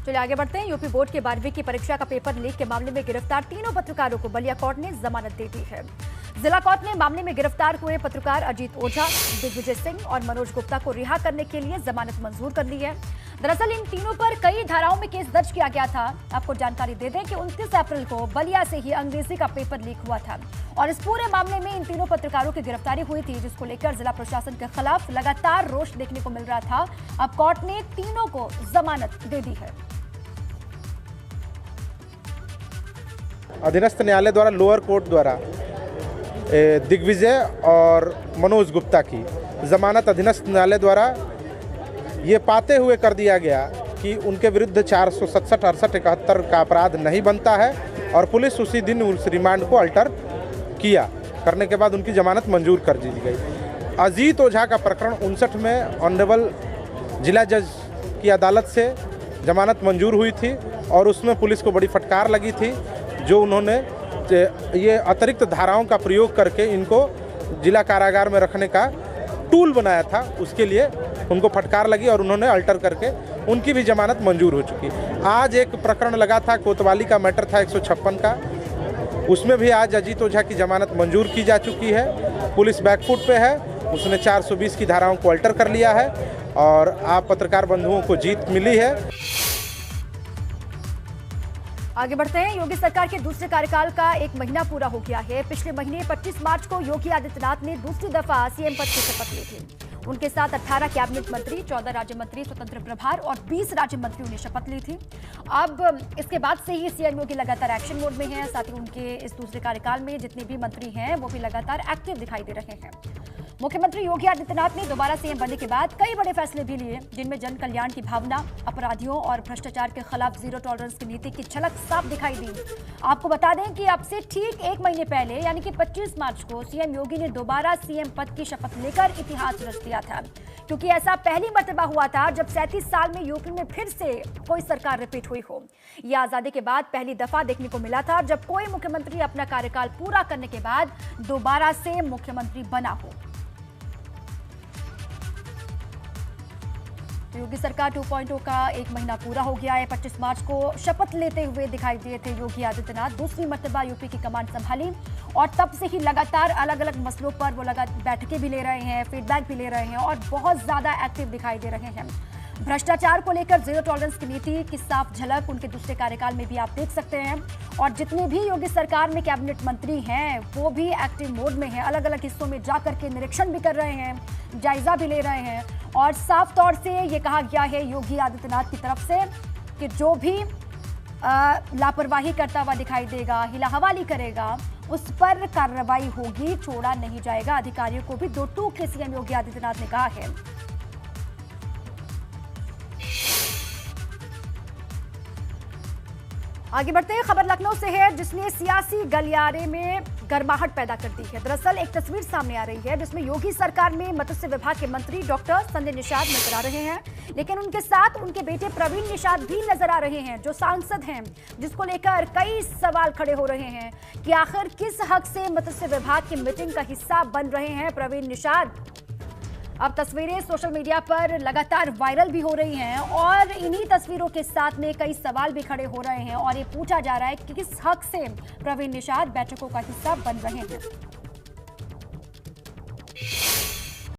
चलिए आगे बढ़ते हैं। यूपी बोर्ड के 12वीं की परीक्षा का पेपर लीक के मामले में गिरफ्तार तीनों पत्रकारों को बलिया कोर्ट ने जमानत दे दी है। जिला कोर्ट ने मामले में गिरफ्तार हुए पत्रकार अजीत ओझा, दिग्विजय सिंह और मनोज गुप्ता को रिहा करने के लिए जमानत मंजूर कर ली है। दरअसल इन तीनों पर कई धाराओं में केस दर्ज किया गया था। आपको जानकारी दे दें कि 29 अप्रैल को बलिया से ही अंग्रेजी का पेपर लीक हुआ था और इस पूरे मामले में इन तीनों पत्रकारों की गिरफ्तारी हुई थी, जिसको लेकर जिला प्रशासन के खिलाफ लगातार रोष देखने को मिल रहा था। अब कोर्ट ने तीनों को जमानत दे दी है। अधीनस्थ न्यायालय द्वारा लोअर कोर्ट द्वारा दिग्विजय और मनोज गुप्ता की जमानत अधीनस्थ न्यायालय द्वारा ये पाते हुए कर दिया गया कि उनके विरुद्ध 467, 68, 71 का अपराध नहीं बनता है और पुलिस उसी दिन उस रिमांड को अल्टर किया। करने के बाद उनकी जमानत मंजूर कर दी गई। अजीत ओझा का प्रकरण 59 में ऑनरेबल जिला जज की अदालत से जमानत मंजूर हुई थी और उसमें पुलिस को बड़ी फटकार लगी थी, जो उन्होंने ये अतिरिक्त धाराओं का प्रयोग करके इनको जिला कारागार में रखने का टूल बनाया था। उसके लिए उनको फटकार लगी और उन्होंने अल्टर करके उनकी भी जमानत मंजूर हो चुकी। आज एक प्रकरण लगा था, कोतवाली का मैटर था 156 का, उसमें भी आज अजीत ओझा की जमानत मंजूर की जा चुकी है। पुलिस बैकफुट पे है, उसने 420 की धाराओं को अल्टर कर लिया है और आप पत्रकार बंधुओं को जीत मिली है। आगे बढ़ते हैं। योगी सरकार के दूसरे कार्यकाल का 1 महीना पूरा हो गया है। पिछले महीने 25 मार्च को योगी आदित्यनाथ ने दूसरी दफा सीएम पद की शपथ ली थी। उनके साथ 18 कैबिनेट मंत्री, 14 राज्य मंत्री स्वतंत्र प्रभार और 20 राज्य मंत्रियों ने शपथ ली थी। अब इसके बाद से ही सीएम योगी लगातार एक्शन मोड में हैं। साथ ही उनके इस दूसरे कार्यकाल में जितने भी मंत्री हैं वो भी लगातार एक्टिव दिखाई दे रहे हैं। मुख्यमंत्री योगी आदित्यनाथ ने दोबारा सीएम बनने के बाद कई बड़े फैसले भी लिए, जिनमें जन कल्याण की भावना, अपराधियों और भ्रष्टाचार के खिलाफ जीरो टॉलरेंस की नीति की झलक साफ दिखाई दी। आपको बता दें कि अब से ठीक 1 महीने पहले यानी कि 25 मार्च को सीएम योगी ने दोबारा सीएम पद की शपथ लेकर इतिहास रच दिया था, क्योंकि ऐसा पहली मर्तबा हुआ था जब 37 साल में यूपी में फिर से कोई सरकार रिपीट हुई हो। यह आजादी के बाद पहली दफा देखने को मिला था जब कोई मुख्यमंत्री अपना कार्यकाल पूरा करने के बाद दोबारा से मुख्यमंत्री बना हो। योगी सरकार 2.0 का 1 महीना पूरा हो गया है। 25 मार्च को शपथ लेते हुए दिखाई दिए थे योगी आदित्यनाथ। दूसरी मर्तबा यूपी की कमान संभाली और तब से ही लगातार अलग अलग मसलों पर वो बैठकें भी ले रहे हैं, फीडबैक भी ले रहे हैं और बहुत ज्यादा एक्टिव दिखाई दे रहे हैं। भ्रष्टाचार को लेकर जीरो टॉलरेंस की नीति की साफ झलक उनके दूसरे कार्यकाल में भी आप देख सकते हैं। और जितने भी योगी सरकार में कैबिनेट मंत्री हैं वो भी एक्टिव मोड में हैं, अलग अलग हिस्सों में जाकर के निरीक्षण भी कर रहे हैं, जायजा भी ले रहे हैं और साफ तौर से ये कहा गया है योगी आदित्यनाथ की तरफ से कि जो भी लापरवाही करता हुआ दिखाई देगा, हिला हवाली करेगा, उस पर कार्रवाई होगी, छोड़ा नहीं जाएगा। अधिकारियों को भी दो टूक के सीएम योगी आदित्यनाथ ने कहा है। आगे बढ़ते हैं। खबर लखनऊ से है, जिसने सियासी गलियारे में गर्माहट पैदा कर दी है। दरअसल एक तस्वीर सामने आ रही है जिसमें योगी सरकार में मत्स्य विभाग के मंत्री डॉक्टर संजय निषाद नजर आ रहे हैं, लेकिन उनके साथ उनके बेटे प्रवीण निषाद भी नजर आ रहे हैं, जो सांसद हैं, जिसको लेकर कई सवाल खड़े हो रहे हैं कि आखिर किस हक से मत्स्य विभाग की मीटिंग का हिस्सा बन रहे हैं प्रवीण निषाद। अब तस्वीरें सोशल मीडिया पर लगातार वायरल भी हो रही हैं और इन्हीं तस्वीरों के साथ में कई सवाल भी खड़े हो रहे हैं और ये पूछा जा रहा है कि किस हक से प्रवीण निषाद बैठकों का हिस्सा बन रहे हैं।